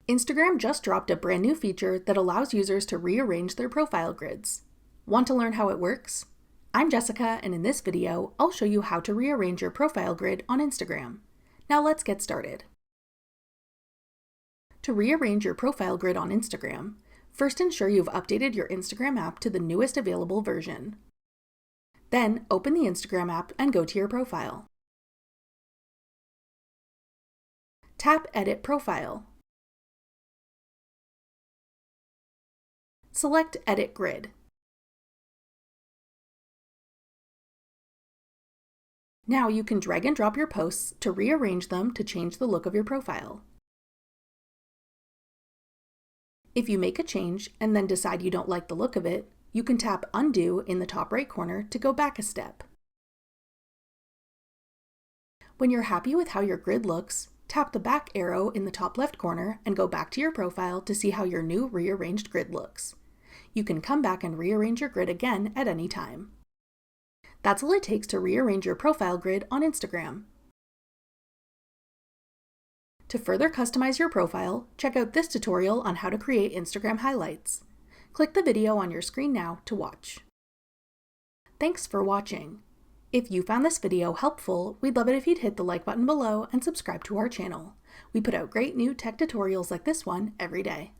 Instagram just dropped a brand new feature that allows users to rearrange their profile grids. Want to learn how it works? I'm Jessica, and in this video, I'll show you how to rearrange your profile grid on Instagram. Now let's get started. To rearrange your profile grid on Instagram, first ensure you've updated your Instagram app to the newest available version. Then open the Instagram app and go to your profile. Tap Edit Profile. Select Edit Grid. Now you can drag and drop your posts to rearrange them to change the look of your profile. If you make a change and then decide you don't like the look of it, you can tap Undo in the top right corner to go back a step. When you're happy with how your grid looks, tap the back arrow in the top left corner and go back to your profile to see how your new rearranged grid looks. You can come back and rearrange your grid again at any time. That's all it takes to rearrange your profile grid on Instagram. To further customize your profile, check out this tutorial on how to create Instagram highlights. Click the video on your screen now to watch. Thanks for watching. If you found this video helpful, we'd love it if you'd hit the like button below and subscribe to our channel. We put out great new tech tutorials like this one every day.